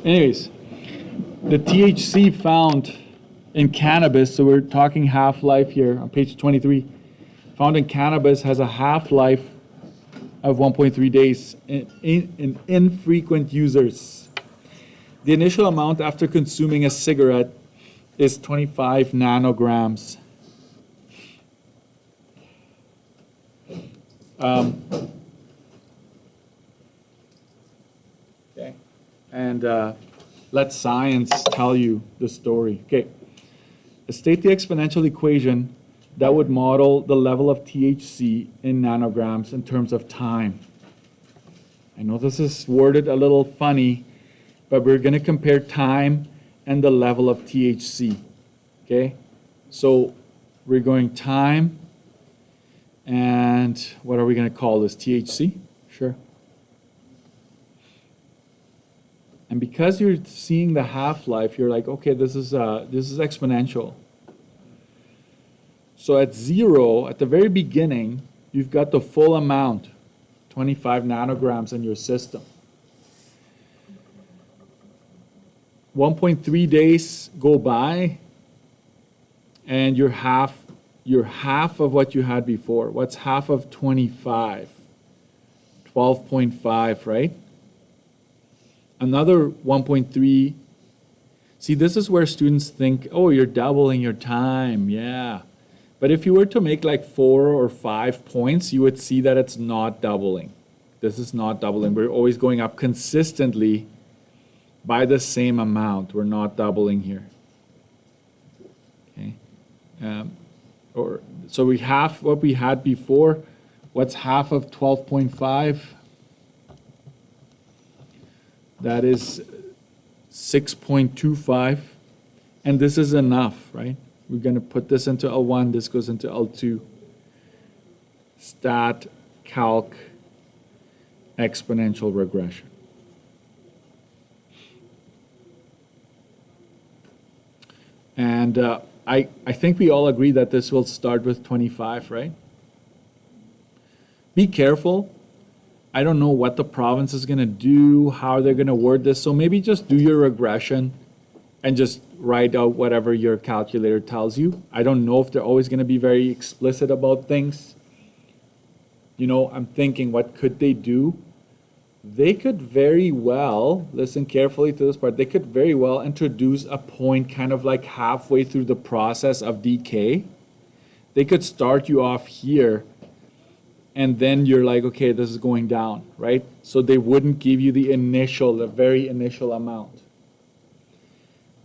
Anyways, the THC found in cannabis, so we're talking half-life here on page 23, found in cannabis has a half-life of 1.3 days in infrequent users. The initial amount after consuming a cigarette is 25 nanograms. Okay, and let science tell you the story. Okay, state the exponential equation that would model the level of THC in nanograms in terms of time. I know this is worded a little funny, but we're going to compare time and the level of THC. Okay, so we're going time, and what are we going to call this? THC? Sure. And because you're seeing the half-life, you're like, okay, this is exponential. So at 0, at the very beginning, you've got the full amount, 25 nanograms in your system. 1.3 days go by, and you're half of what you had before. What's half of 25? 12.5, right? Another 1.3. See, this is where students think, oh, you're doubling your time. Yeah. But if you were to make like 4 or 5 points, you would see that it's not doubling. This is not doubling. We're always going up consistently by the same amount. We're not doubling here. Okay. So we have what we had before. What's half of 12.5? That is 6.25. And this is enough, right? We're going to put this into L1. This goes into L2. Stat, calc, exponential regression. And I think we all agree that this will start with 25, right? Be careful. I don't know what the province is going to do, how they're going to word this. So maybe just do your regression and just write out whatever your calculator tells you. I don't know if they're always going to be very explicit about things. You know, I'm thinking, what could they do? They could very well, listen carefully to this part, they could very well introduce a point kind of like halfway through the process of decay. They could start you off here, and then you're like, okay, this is going down, right? So they wouldn't give you the very initial amount.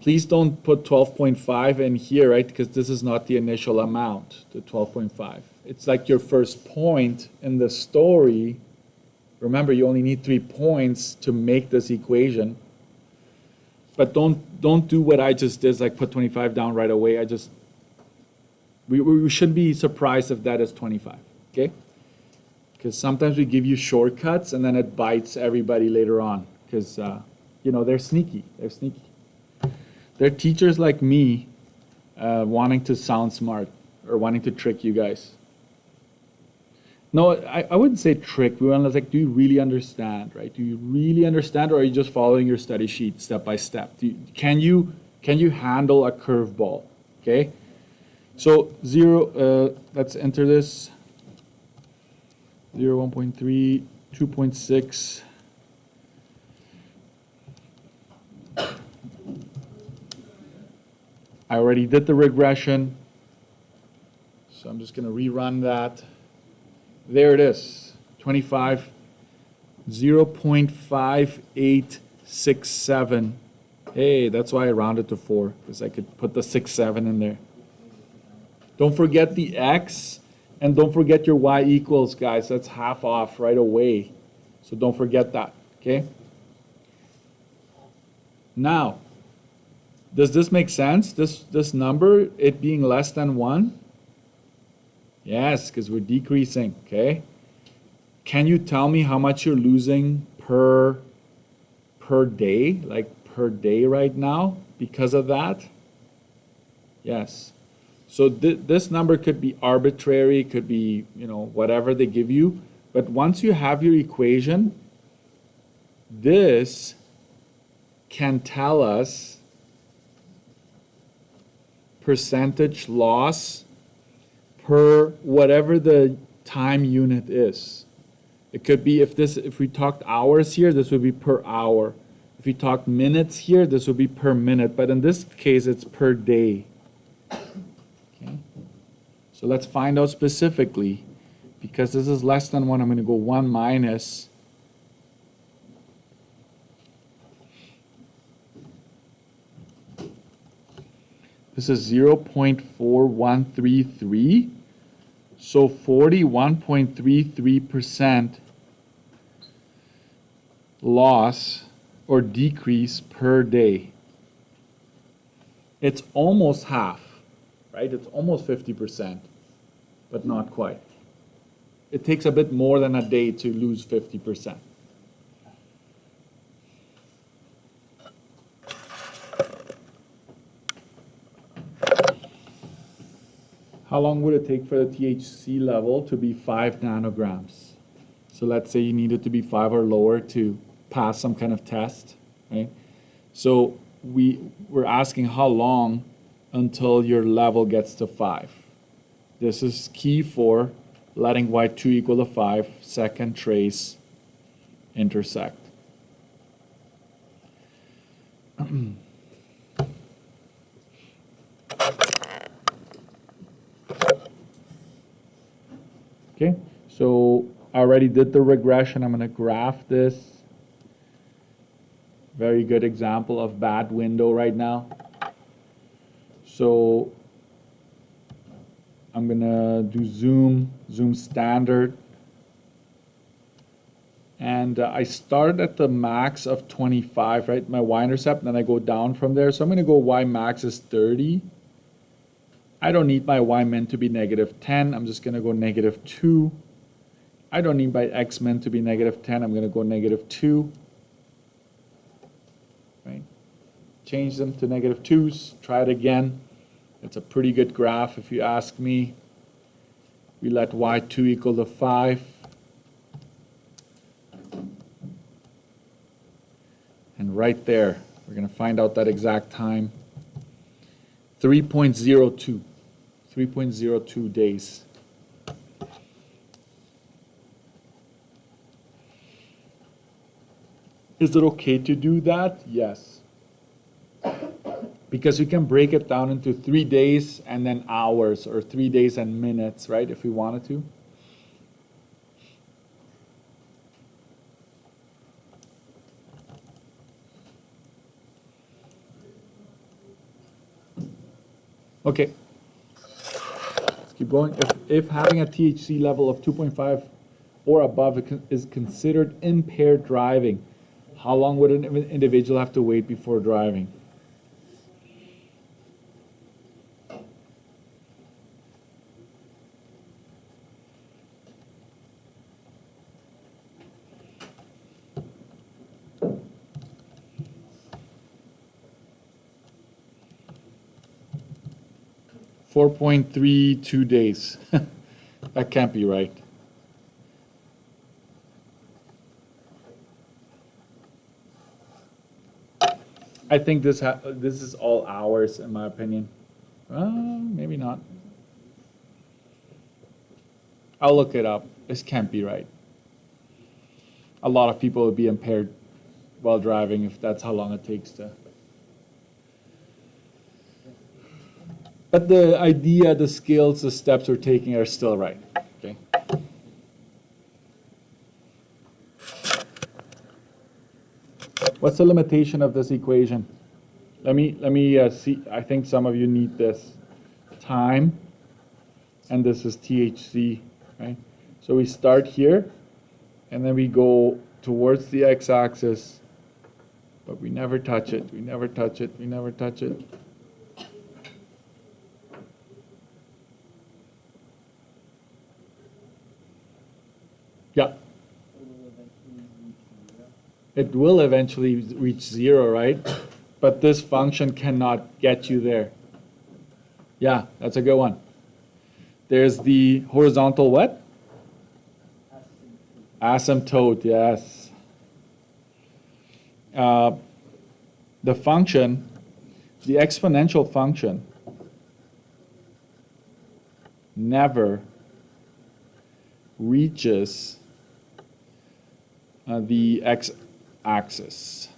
Please don't put 12.5 in here, right? Because this is not the initial amount, the 12.5. It's like your first point in the story. Remember, you only need 3 points to make this equation. But don't do what I just did, like put 25 down right away. We shouldn't be surprised if that is 25, okay? Because sometimes we give you shortcuts and then it bites everybody later on. Because, you know, they're sneaky. They're sneaky. They're teachers like me wanting to sound smart or wanting to trick you guys. No, I wouldn't say trick. We want to like, do you really understand, right? Do you really understand, or are you just following your study sheet step by step? Can you handle a curveball? Okay. So 0. Let's enter this. 0, 1.3, 2.6. I already did the regression, so I'm just going to rerun that. There it is, 25, 0.5867. Hey, that's why I rounded to 4, because I could put the 6.7 in there. Don't forget the x, and don't forget your y equals, guys. That's half off right away. So don't forget that, okay? Now, does this make sense? This number, it being less than 1? Yes, because we're decreasing, okay? Can you tell me how much you're losing per day, like per day right now because of that? Yes. So this number could be arbitrary, could be, you know, whatever they give you. But once you have your equation, this can tell us percentage loss per whatever the time unit is. It could be, if we talked hours here, this would be per hour. If we talked minutes here, this would be per minute. But in this case, it's per day. Okay. So let's find out specifically. Because this is less than 1, I'm going to go 1 minus. This is 0.4133. So 41.33% loss or decrease per day. It's almost half, right? It's almost 50%, but not quite. It takes a bit more than a day to lose 50%. How long would it take for the THC level to be 5 nanograms? So let's say you need it to be 5 or lower to pass some kind of test, right? So we're asking how long until your level gets to 5. This is key for letting y2 equal to 5, second trace intersect. Okay, so I already did the regression. I'm going to graph this. Very good example of bad window right now. So I'm going to do zoom standard. And I start at the max of 25, right? My y-intercept, and then I go down from there. So I'm going to go y max is 30. I don't need my y min to be negative 10. I'm just going to go negative 2. I don't need my x min to be negative 10. I'm going to go negative 2. Right? Change them to negative 2s. Try it again. It's a pretty good graph if you ask me. We let y2 equal to 5. And right there, we're going to find out that exact time. 3.02. 3.02 days. Is it okay to do that? Yes. Because we can break it down into 3 days and then hours, or 3 days and minutes, right, if we wanted to. Okay. Let's keep going. If having a THC level of 2.5 or above is considered impaired driving, how long would an individual have to wait before driving? $4.32 days. That can't be right. I think this is all hours, in my opinion. Maybe not. I'll look it up. This can't be right. A lot of people would be impaired while driving if that's how long it takes to. But the idea, the skills, the steps we're taking are still right. Okay. What's the limitation of this equation? Let me see. I think some of you need this. Time, and this is THC, right? So we start here, and then we go towards the x-axis, but we never touch it. We never touch it. We never touch it. Yeah. It will eventually reach 0, right? But this function cannot get you there. Yeah, that's a good one. There's the horizontal what? Asymptote, yes. the function, the exponential function, never reaches the x-axis.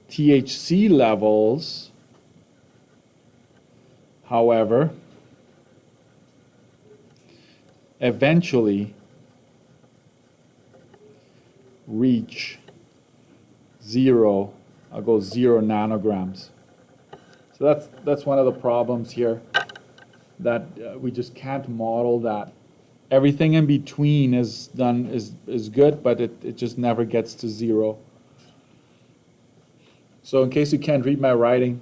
THC levels, however, eventually reach zero, I'll go 0 nanograms. So that's one of the problems here, that we just can't model that. Everything in between is good, but it just never gets to 0. So in case you can't read my writing,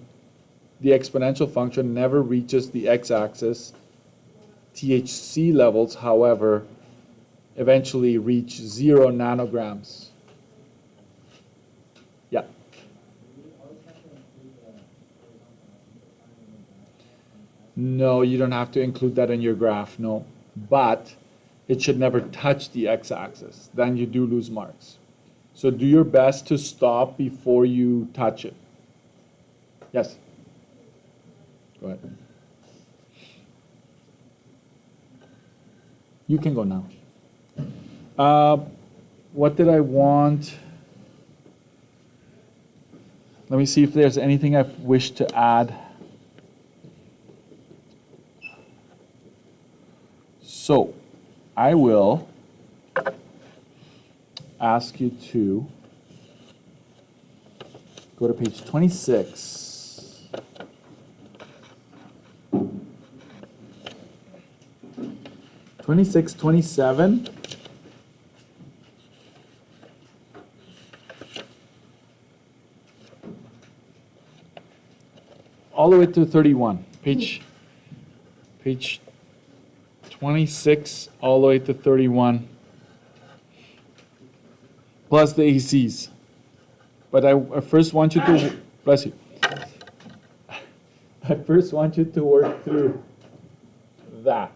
the exponential function never reaches the x-axis. THC levels, however, eventually reach 0 nanograms. Yeah. No, you don't have to include that in your graph, no. But it should never touch the x-axis. Then you do lose marks. So do your best to stop before you touch it. Yes? Go ahead. You can go now. What did I want? Let me see if there's anything I wish to add. So, I will ask you to go to page 26. 26, 27. All the way to 31. Page 26 all the way to 31. Plus the ACs. But I first want you to, bless you. I first want you to work through that.